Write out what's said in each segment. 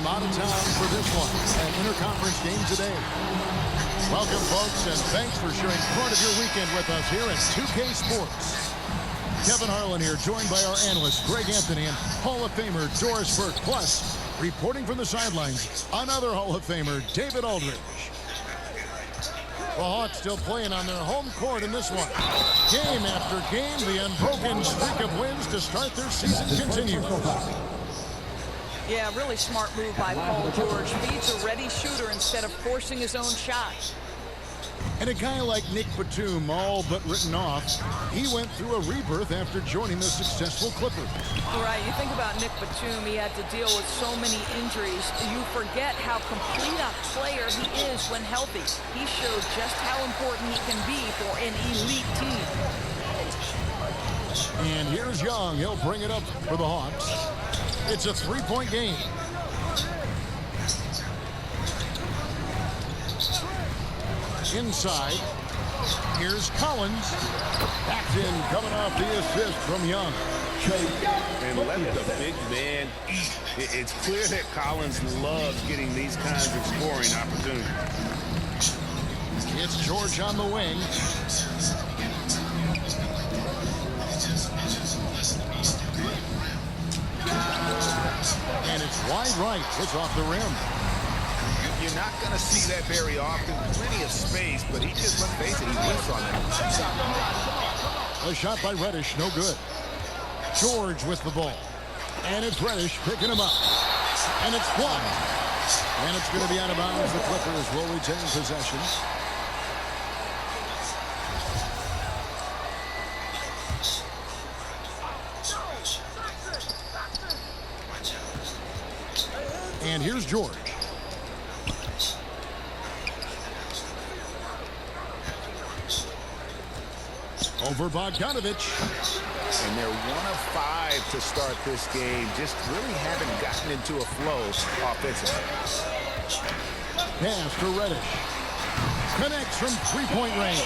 from out of town for this one, an interconference game today. Welcome, folks, and thanks for sharing part of your weekend with us here at 2K Sports. Kevin Harlan here, joined by our analyst, Greg Anthony, and Hall of Famer Doris Burke. Plus, reporting from the sidelines, another Hall of Famer, David Aldridge. The Hawks still playing on their home court in this one. Game after game, the unbroken streak of wins to start their season continues. Yeah, really smart move by Paul George. Feeds a ready shooter instead of forcing his own shot. And a guy like Nick Batum, all but written off, he went through a rebirth after joining the successful Clippers. Right, you think about Nick Batum, he had to deal with so many injuries. You forget how complete a player he is when healthy. He showed just how important he can be for an elite team. And here's Young. He'll bring it up for the Hawks. It's a three-point game. Inside, here's Collins. Backed in, coming off the assist from Young. And let the big man eat. It's clear that Collins loves getting these kinds of scoring opportunities. It's George on the wing. And it's wide right. It's off the rim. You're not going to see that very often. Plenty of space, but he just, let's face it, he whiffs on it. A shot by Reddish, no good. George with the ball. And it's Reddish picking him up. And it's blocked. And it's going to be out of bounds. The Clippers will retain possession. And here's George. Over Bogdanovich. And they're 1 of 5 to start this game. Just really haven't gotten into a flow offensively. Pass to Reddish. Connects from three-point range.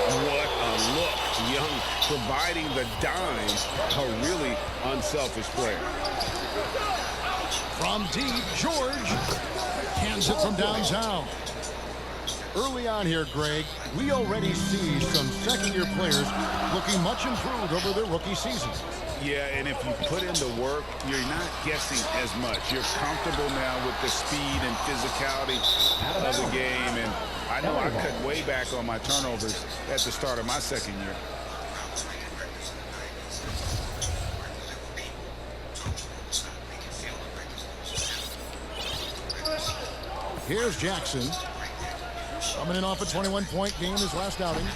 What a look. Young providing the dime. A really unselfish player. From deep, George cans it from downtown. Early on here, Greg, we already see some second-year players looking much improved over their rookie season. Yeah, and if you put in the work, you're not guessing as much. You're comfortable now with the speed and physicality of the game. And I know I cut way back on my turnovers at the start of my second year. Here's Jackson. Coming in off a 21-point game his last outing.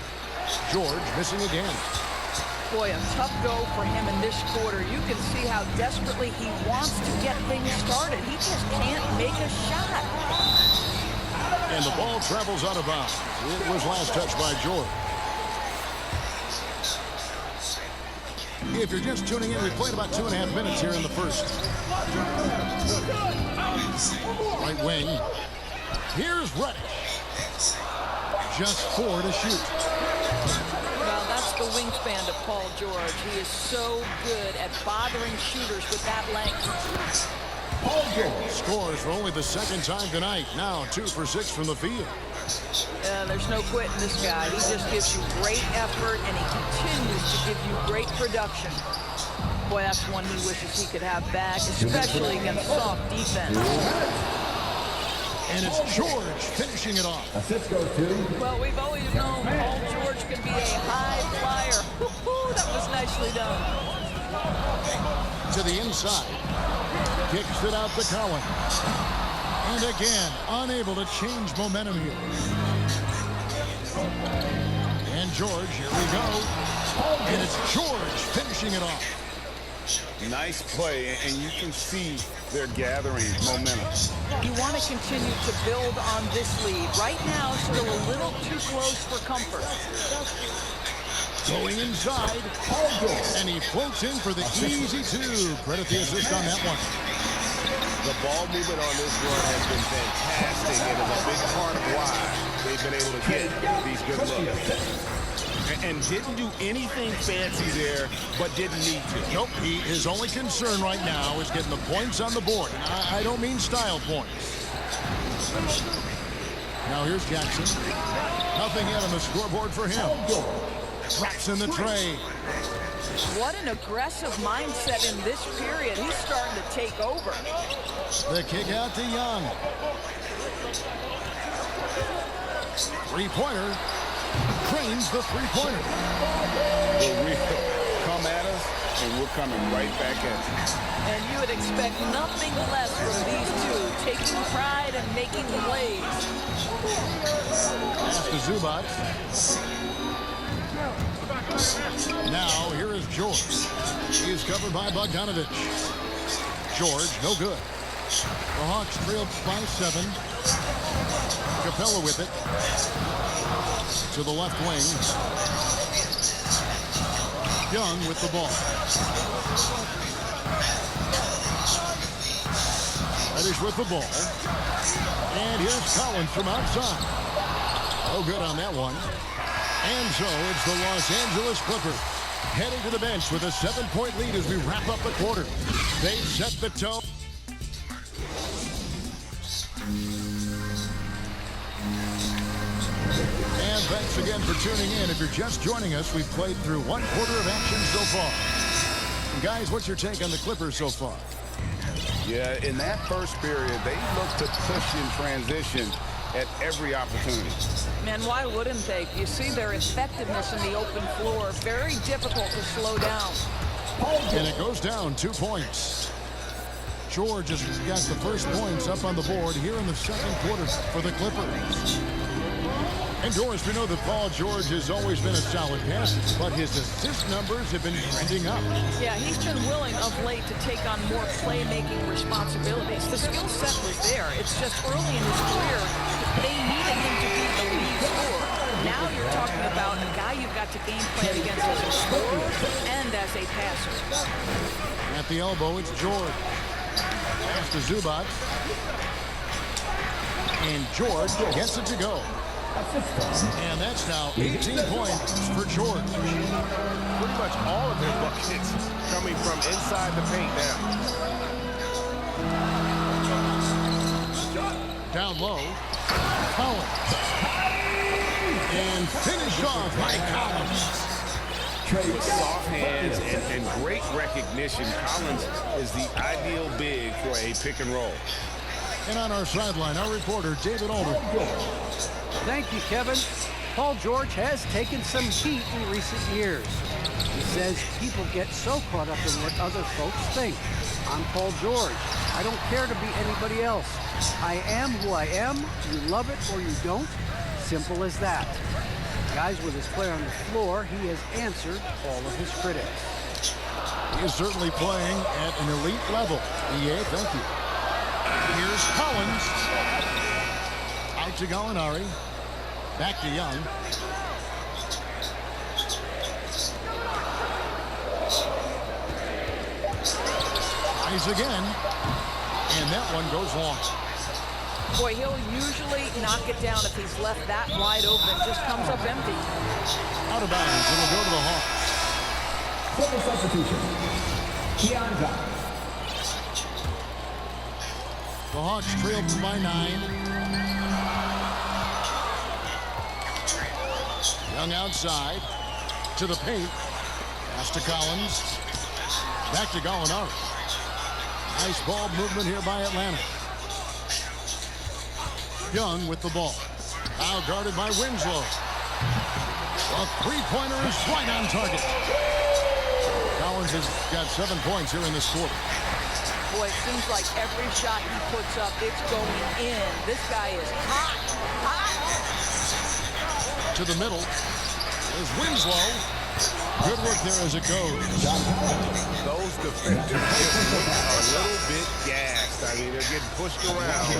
George missing again. Boy, a tough go for him in this quarter. You can see how desperately he wants to get things started. He just can't make a shot. And the ball travels out of bounds. It was last touched by George. If you're just tuning in, we played about 2.5 minutes here in the first. Right wing. Here's Reddish. Just 4 to shoot. Well, that's the wingspan to Paul George. He is so good at bothering shooters with that length. Paul George scores for only the second time tonight. Now 2 for 6 from the field. There's no quitting this guy. He just gives you great effort, and he continues to give you great production. Boy, that's one he wishes he could have back, especially against soft defense. And it's George finishing it off. Well, we've always known Paul George can be a high flyer. That was nicely done. To the inside. Kicks it out to Collins. And again, unable to change momentum here. And George, here we go. And it's George finishing it off. Nice play, and you can see they're gathering momentum. You want to continue to build on this lead. Right now, still a little too close for comfort. Going inside, and he floats in for the easy 2. Credit the assist on that one. The ball movement on this run has been fantastic, and is a big part of why they've been able to get these good looks. and didn't do anything fancy there, but didn't need to. Nope, his only concern right now is getting the points on the board. And I don't mean style points. Now here's Jackson. Nothing yet on the scoreboard for him. Drops in the tray. What an aggressive mindset in this period. He's starting to take over. The kick out to Young. Three-pointer. Cranes the three-pointer. We'll come at us, and we're coming right back at you. And you would expect nothing less from these two, taking pride and making plays. Pass to Zubac. Now, here is George. He is covered by Bogdanovich. George, no good. The Hawks trail by 7. Capella with it. To the left wing. Young with the ball. Reddish with the ball. And here's Collins from outside. No good on that one. And so it's the Los Angeles Clippers heading to the bench with a 7-point lead as we wrap up the quarter. They set the tone. And thanks again for tuning in. If you're just joining us, we've played through one quarter of action so far. And guys, what's your take on the Clippers so far? Yeah, in that first period, they looked to push in transition at every opportunity. Man, why wouldn't they? You see their effectiveness in the open floor. Very difficult to slow down. And it goes down 2 points. George has got the first points up on the board here in the second quarter for the Clippers. And Doris, we know that Paul George has always been a solid passer, but his assist numbers have been trending up. Yeah, he's been willing of late to take on more playmaking responsibilities. The skill set was there. It's just early in his career, they needed him to be the lead scorer. Now you're talking about a guy you've got to game plan against as a scorer and as a passer. At the elbow, it's George. Pass to Zubac. And George gets it to go. And that's now 18 points for George. Pretty much all of their buckets coming from inside the paint now. Down low. Collins. And finished off by Collins. With soft hands and great recognition, Collins is the ideal big for a pick and roll. And on our sideline, our reporter, David Alder. Thank you, Kevin. Paul George has taken some heat in recent years. He says people get so caught up in what other folks think. I'm Paul George. I don't care to be anybody else. I am who I am. You love it or you don't. Simple as that. Guys, with his play on the floor, he has answered all of his critics. He is certainly playing at an elite level. EA, thank you. Here's Collins. Out to Gallinari. Back to Young. Tries again. And that one goes long. Boy, he'll usually knock it down if he's left that wide open. Just comes up empty. Out of bounds. It'll go to the Hawks. Second substitution. Kianga. The Hawks trailed by 9. Young outside. To the paint. Pass to Collins. Back to Gallinari. Nice ball movement here by Atlanta. Young with the ball. Now guarded by Winslow. A three-pointer is right on target. Collins has got 7 points here in this quarter. Boy, it seems like every shot he puts up, it's going in. This guy is hot, hot. To the middle is Winslow. Good work there as it goes. Those defenders just look a little bit gassed. I mean, they're getting pushed around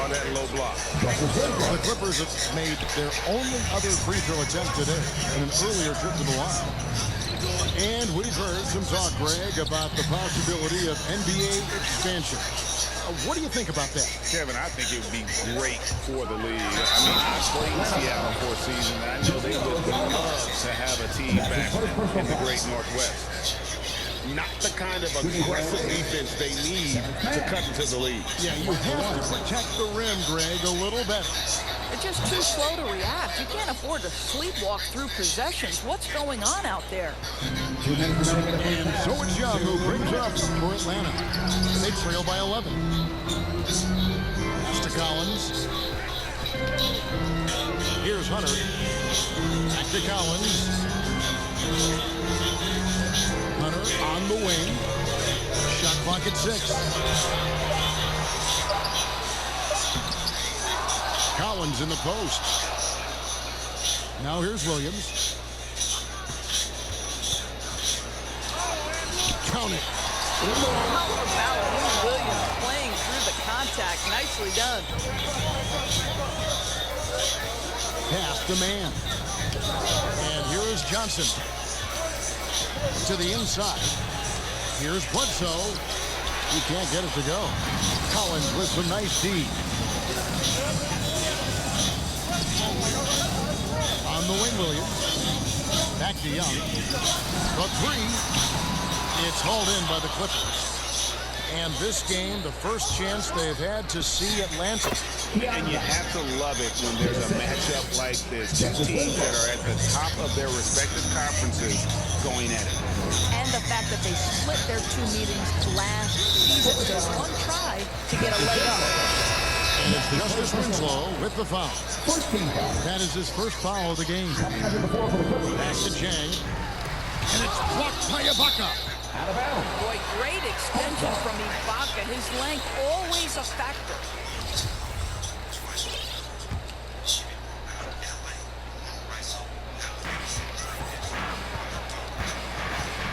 on that low block. The Clippers have made their only other free throw attempt today in an earlier trip to the line. And we've heard some talk, Greg, about the possibility of NBA expansion. What do you think about that? Kevin, I think it would be great for the league. I mean, I played in Seattle for a season, and I know they would love to have a team back in the great Northwest. Not the kind of aggressive defense they need to cut into the league. Yeah, you have to protect the rim, Greg, a little better. They're just too slow to react. You can't afford to sleepwalk through possessions. What's going on out there? And so it's Young who brings up for Atlanta. They trail by 11. Pass to Collins. Here's Hunter. Back to Collins. Hunter on the wing. Shot clock at 6. Collins in the post. Now here's Williams. Count it. How about Williams playing through the contact? Nicely done. Pass to man. And here is Johnson. To the inside. Here's Bledsoe. He can't get it to go. Collins with some nice D. On the wing, Williams. Back to Young. The three. It's hauled in by the Clippers. And this game, the first chance they've had to see Atlanta. And you have to love it when there's a matchup like this. Two teams that are at the top of their respective conferences going at it. And the fact that they split their 2 meetings last season. Just one try to get a leg up. And it's Justice Winslow with the foul. That is his first foul of the game. Back to Jang. And it's blocked by Ibaka. Boy, great extension from Ibaka. His length always a factor.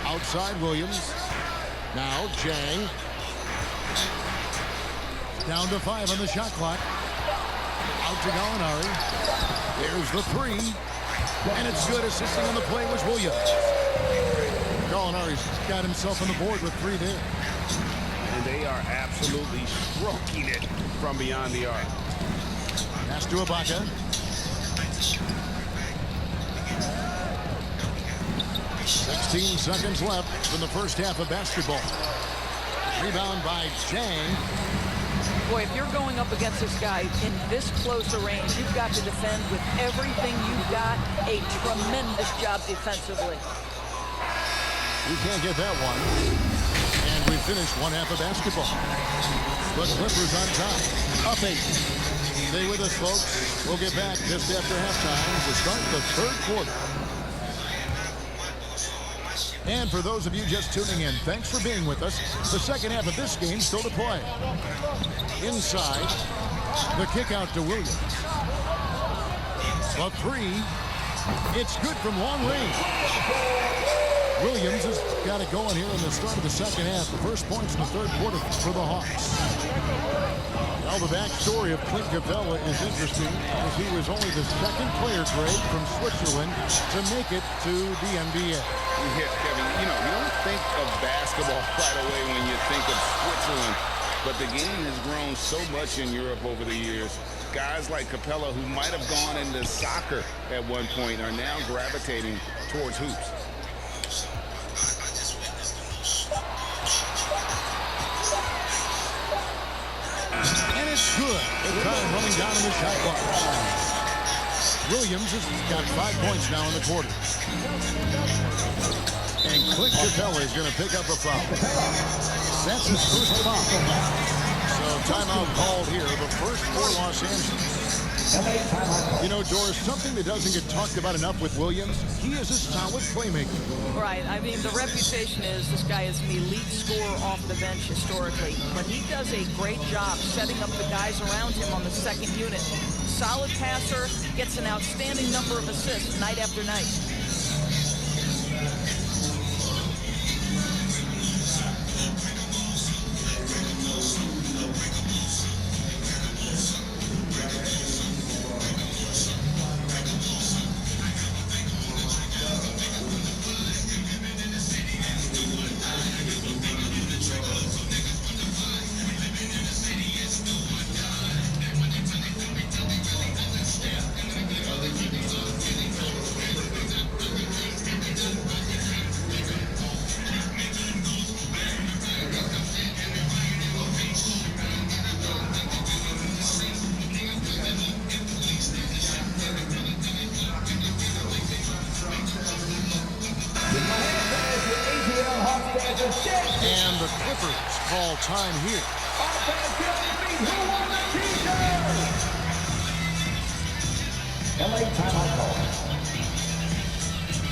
Outside Williams. Now Jang. Down to 5 on the shot clock. Out to Gallinari. There's the 3. And it's good. Assisting on the play was Williams. Gallinari's got himself on the board with 3 there. And they are absolutely stroking it from beyond the arc. Pass to Ibaka. "16 seconds left in the first half of basketball. Rebound by Jang. Boy, if you're going up against this guy in this close a range, you've got to defend with everything you've got. A tremendous job defensively. You can't get that one. And we finished one half of basketball. The Clippers on top. Up 8. Stay with us, folks. We'll get back just after halftime to start the third quarter. And for those of you just tuning in, thanks for being with us. The second half of this game still to play. Inside, the kick out to Williams. The 3. It's good from long range. Williams has got it going here in the start of the second half. The first points in the third quarter for the Hawks. Now the backstory of Clint Capella is interesting, as he was only the second player, Greg, from Switzerland to make it to the NBA. Yes, Kevin, you don't think of basketball right away when you think of Switzerland, but the game has grown so much in Europe over the years. Guys like Capella, who might have gone into soccer at one point, are now gravitating towards hoops. And it's good. The time running down in the shot clock. Williams has got 5 points now in the quarter. And Clint Capella is going to pick up a foul. That's his first foul. So timeout called here, the first for Los Angeles. You know, Doris, something that doesn't get talked about enough with Williams, he is a solid playmaker. Right. I mean, the reputation is this guy is an elite scorer off the bench historically. But he does a great job setting up the guys around him on the second unit. Solid passer, gets an outstanding number of assists night after night. the Clippers call time here. LA timeout call.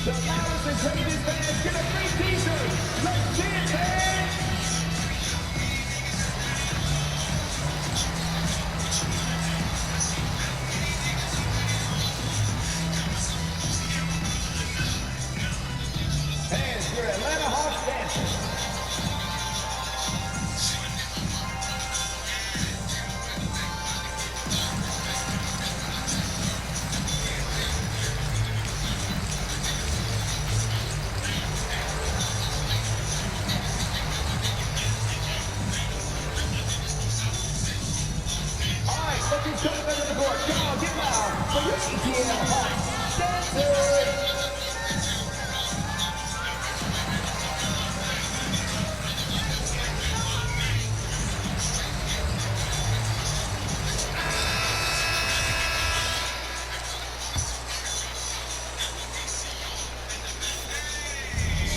The loudest and greatest fans get a free t-shirt. Let's see it, fans! Fans, your Atlanta Hawks dancers. Looking to the middle of the court. Come on, get loud for your ATL Hawks dancers.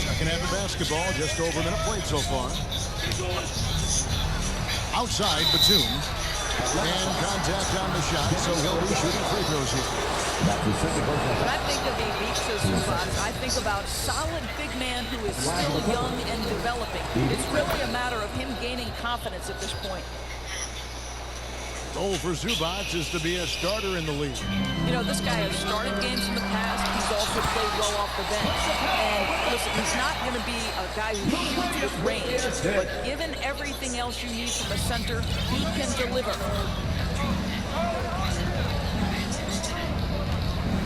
Second half of basketball, just over a minute played so far. Outside, Batum. And contact on the shot, so he'll be shooting free throws here. When I think of Ivica Zubac, I think about solid big man who is still young and developing. It's really a matter of him gaining confidence at this point. Goal for Zubac is to be a starter in the league. You know, this guy has started games in the past. He's also played well off the bench. And listen, he's not going to be a guy who shoots with range. But given everything else you need from a center, he can deliver.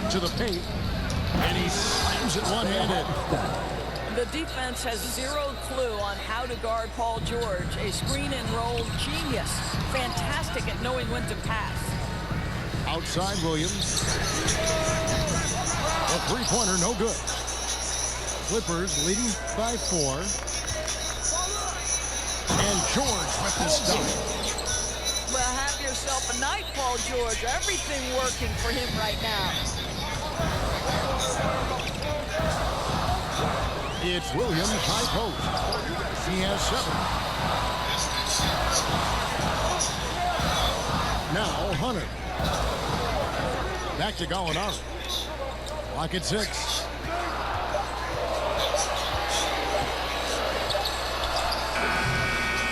To the paint. And he slams it one-handed. The defense has zero clue on how to guard Paul George, a screen and roll genius. Fantastic at knowing when to pass. Outside Williams. A three-pointer, no good. Clippers leading by 4. And George with the stop. Well, have yourself a night, Paul George. Everything working for him right now. It's Williams high post. He has 7. Now Hunter. Back to Gallinari. Clock at 6.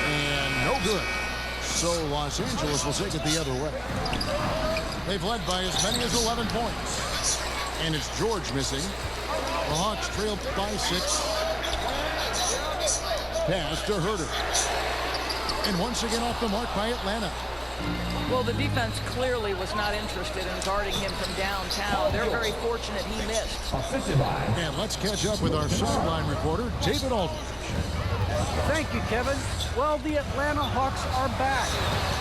And no good. So Los Angeles will take it the other way. They've led by as many as 11 points. And it's George missing. The Hawks trail by 6. Pass to Herter. And once again off the mark by Atlanta. Well, the defense clearly was not interested in guarding him from downtown. They're very fortunate he missed. And let's catch up with our sideline reporter, David Aldridge. Thank you, Kevin. Well, the Atlanta Hawks are back.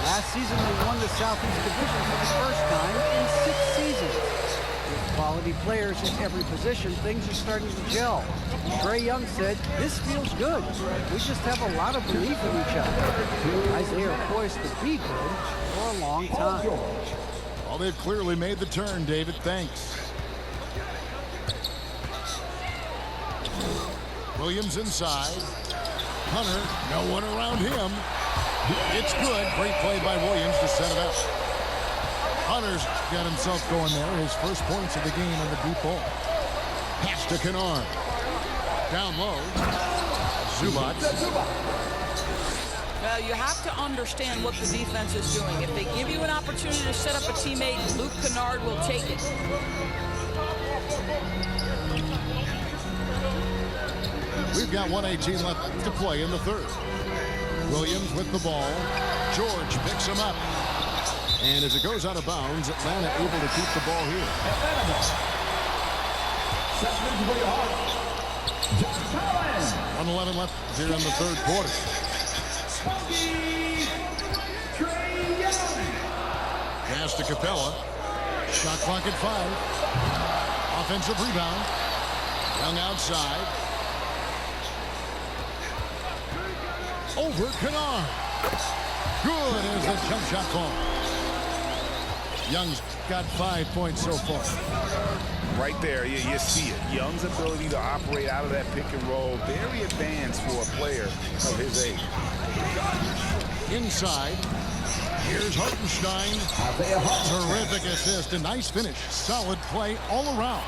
Last season, they won the Southeast Division for the first time in 6 seasons. With quality players in every position, things are starting to gel. Trae Young said, "This feels good. We just have a lot of belief in each other." Guys, they are poised to be good for a long time. Well, they've clearly made the turn, David. Thanks. Williams inside. Hunter, no one around him. It's good. Great play by Williams to set it up. Hunter's got himself going there. His first points of the game on the deep ball. Pass to Kennard. Down low. Zubac. Well, you have to understand what the defense is doing. If they give you an opportunity to set up a teammate, Luke Kennard will take it. We've got 1:18 left to play in the third. Williams with the ball. George picks him up. And as it goes out of bounds, Atlanta able to keep the ball here. 1:11 left here in the third quarter. Pass to Capella. Shot clock at 5. Offensive rebound. Young outside. Over Kennard. Good as a jump shot call. Young's got 5 points so far. Right there, you see it. Young's ability to operate out of that pick and roll, very advanced for a player of his age. Inside, here's Hartenstein. Terrific assist, a nice finish. Solid play all around.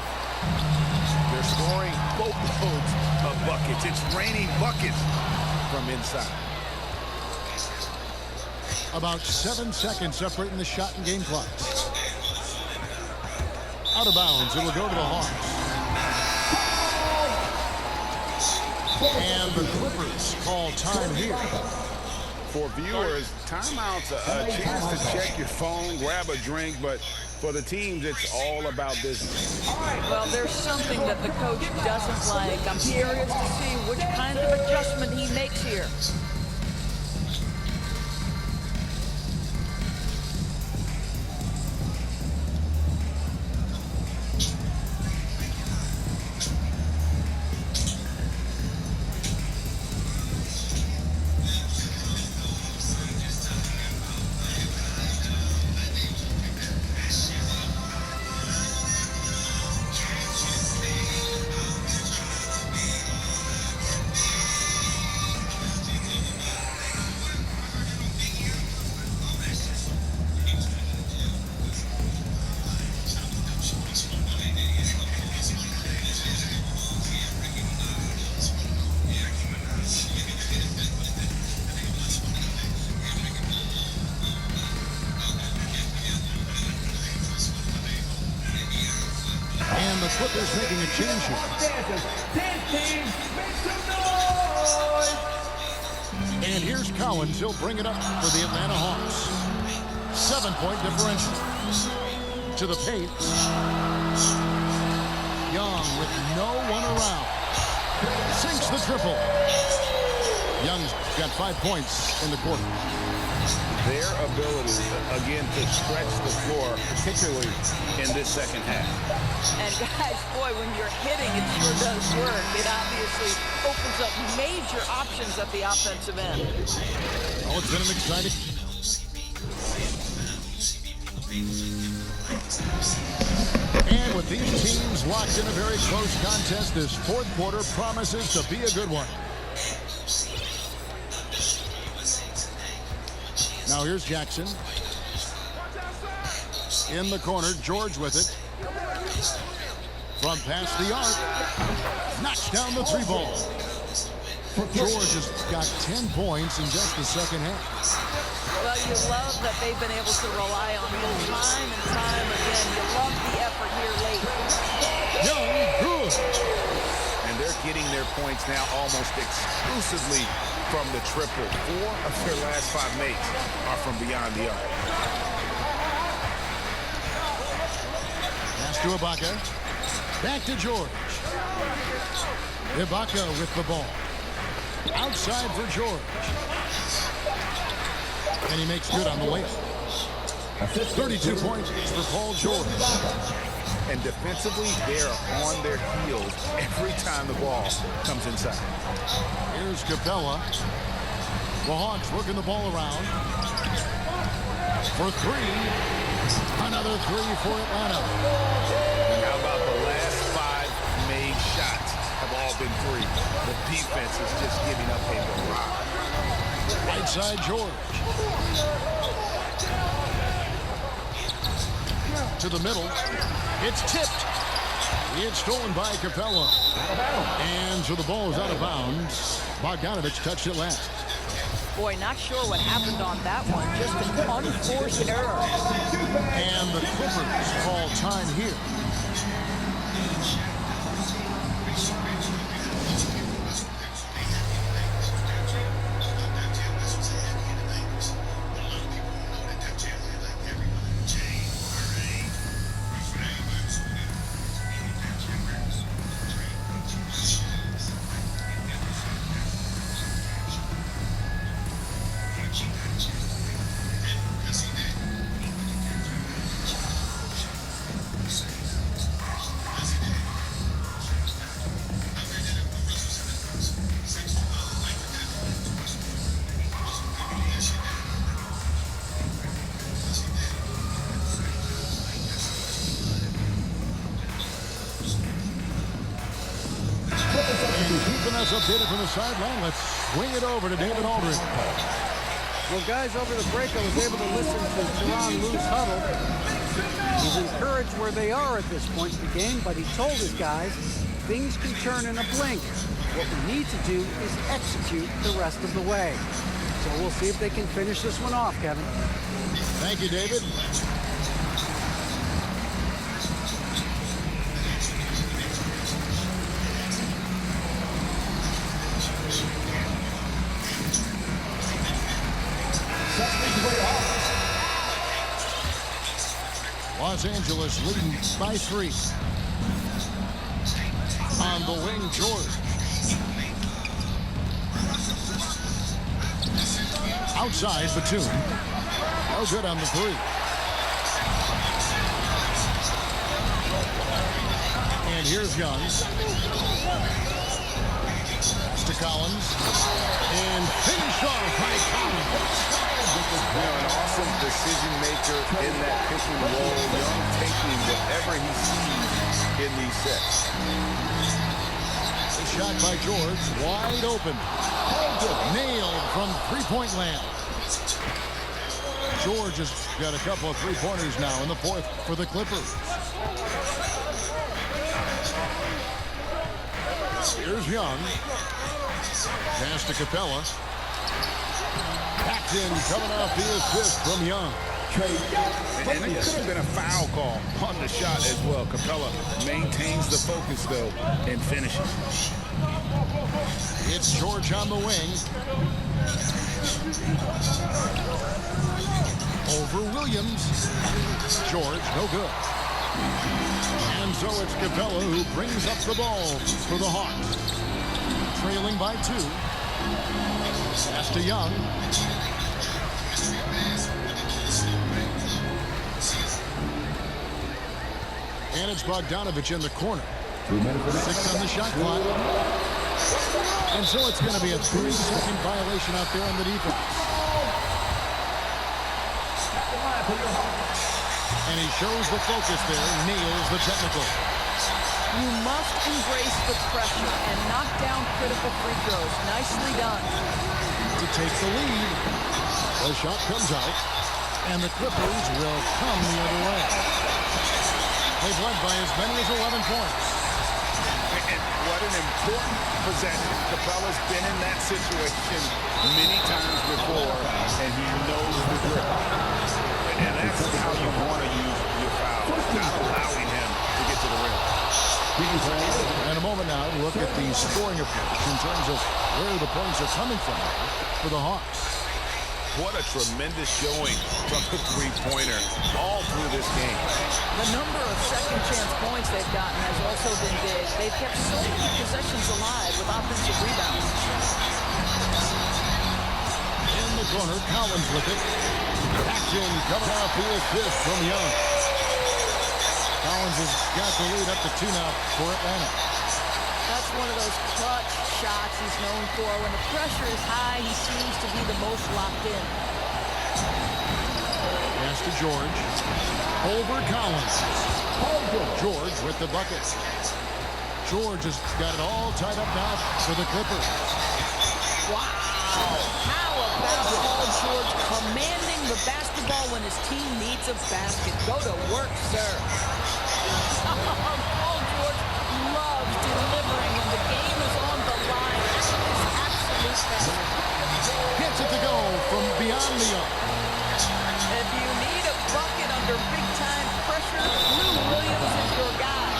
They're scoring boatloads of buckets. It's raining buckets from inside. About 7 seconds separating the shot and game clocks. Out of bounds, it will go to the Hawks. And the Clippers call time here. For viewers, timeout's a chance to check your phone, grab a drink, but for the teams, it's all about business. Well, there's something that the coach doesn't like. I'm curious to see which kind of adjustment he makes here. And the Clippers making a change here. And here's Collins. He'll bring it up for the Atlanta Hawks. 7-point differential. To the paint. Young with no one around. Sinks the triple. Young's got 5 points in the quarter. Their ability, again, to stretch the floor, particularly in this second half. And guys, boy, when you're hitting, it sure does work. It obviously opens up major options at the offensive end. Oh, it's been an exciting... And with these teams locked in a very close contest, this fourth quarter promises to be a good one. Now here's Jackson. In the corner, George with it. From past the arc. Knocks down the 3 ball. George has got 10 points in just the second half. Well, you love that they've been able to rely on him time and time again. You love the effort here late. Young, good. And they're getting their points now almost exclusively from the triple. 4 of their last 5 makes are from beyond the arc. Pass to Ibaka. Back to George. Ibaka with the ball. Outside for George. And he makes good on the layup. 32 points for Paul George. And defensively, they're on their heels every time the ball comes inside. Here's Capella. The Hawks working the ball around. For 3. Another 3 for Atlanta. And how about the last 5 made shots have all been 3. The defense is just giving up a barrage. Right side George. To the middle. It's tipped. It's stolen by Capella. And so the ball is out of bounds. Bogdanovich touched it last. Boy, not sure what happened on that one. Just an unforced error. And the Clippers call time here. is updated from the sideline. Let's swing it over to David Aldridge. Well, guys, over the break, I was able to listen to Teron Lue's huddle. He's encouraged where they are at this point in the game, but he told his guys things can turn in a blink. What we need to do is execute the rest of the way. So we'll see if they can finish this one off, Kevin. Thank you, David. Los Angeles leading by 3. On the wing, George. Outside, Batum. No good on the 3. And here's Young. To Collins. And finished off by Collins. An awesome decision maker in that pick and roll. Young taking whatever he sees in these sets. A shot by George, wide open. Nailed from three-point land. George has got a couple of three-pointers now in the 4th for the Clippers. Here's Young. Pass to Capella. Packed in, coming off the assist from Young. And it could have been a foul call on the shot as well. Capella maintains the focus, though, and finishes. It's George on the wing. Over Williams. George, no good. And so it's Capella who brings up the ball for the Hawks. Trailing by 2. Pass to Young. And it's Bogdanovich in the corner. 6 on the shot clock. And so it's going to be a 3-second violation out there on the defense. And he shows the focus there, nails the technical. You must embrace the pressure and knock down critical free throws. Nicely done. To take the lead. The shot comes out, and the Clippers will come the other way. They've led by as many as 11 points. And what an important possession. Capella's been in that situation many times before, and he knows the drill. And that's how you want to use your foul, not allowing him to get to the rim. In a moment now, look at the scoring approach in terms of where the points are coming from for the Hawks. What a tremendous showing from the three-pointer all through this game. The number of second-chance points they've gotten has also been big. They've kept so many possessions alive with offensive rebounds. In the corner, Collins with it. Back in, coming off the assist from Young. Collins has got the lead up to 2 now for Atlanta. That's one of those clutch shots he's known for. When the pressure is high, he seems to be the most locked in. Pass to George. Over Collins. George with the bucket. George has got it all tied up now for the Clippers. Wow. How about Paul George commanding the basketball when his team needs a basket? Go to work, sir. Paul George loves delivering when the game is on the line. It's absolute magic. Gets it to go from beyond the arc. If you need a bucket under big-time pressure, Lou Williams is your guy.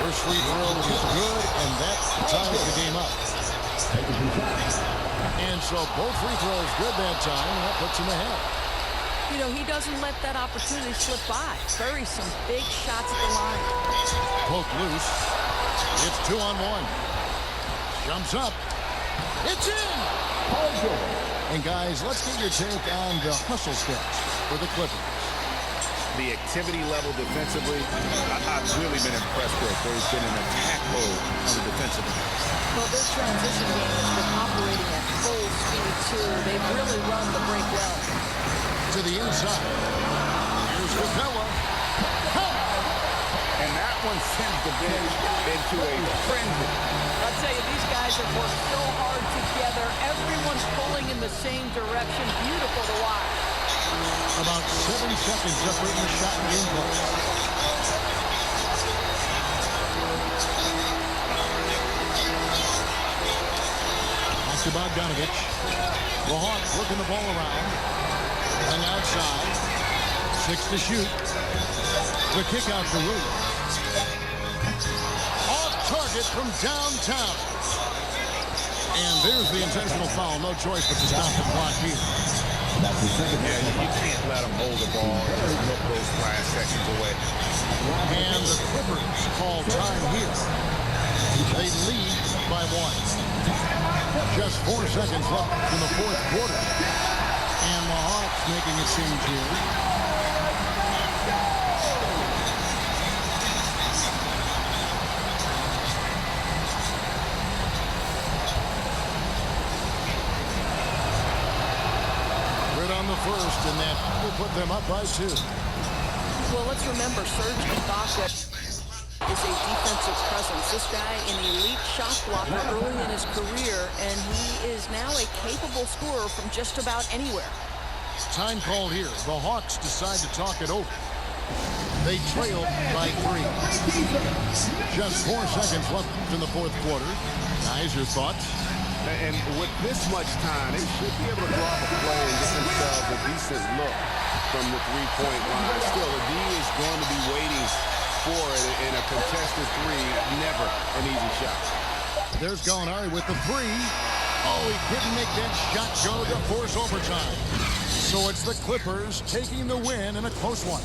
First free throw is good, and that ties the game up. And so both free throws good that time, and that puts him ahead. You know, he doesn't let that opportunity slip by. Buries some big shots at the line. Poke loose. It's 2-on-1. Jumps up. It's in! And guys, let's get your take on the hustle steps for the Clippers. The activity level defensively, I've really been impressed with. There's been an attack mode on the defensive end. Well, this transition game has been operating at full speed, too. They've really run the break well. To the inside. Here's Capella. Everyone sends the bench into a frenzy. I'll tell you, these guys have worked so hard together. Everyone's pulling in the same direction. Beautiful to watch. About 7 seconds separating the shot and game clock. Back to Bogdanovich. The Hawks working the ball around. And outside. 6 to shoot. The kick out to Rui. Off target from downtown. And there's the intentional foul. No choice but to stop the clock here. That's the second. Yeah, you can't let them hold the ball and just look those last seconds away. And the Clippers call time here. They lead by 1. Just 4 seconds left in the fourth quarter. And the Hawks making a change here. On the first, and that will put them up by 2. Well, let's remember, Serge Ibaka is a defensive presence. This guy, an elite shot blocker early in his career, and he is now a capable scorer from just about anywhere. Time called here. The Hawks decide to talk it over. They trailed by 3. Just 4 seconds left in the fourth quarter. Guys, your thoughts? And with this much time, they should be able to draw up a play and get themselves a decent look from the three-point line. Still, the D is going to be waiting for it in a contested three. Never an easy shot. There's Gallinari with the 3. Oh, he couldn't make that shot go to force overtime. So it's the Clippers taking the win in a close one.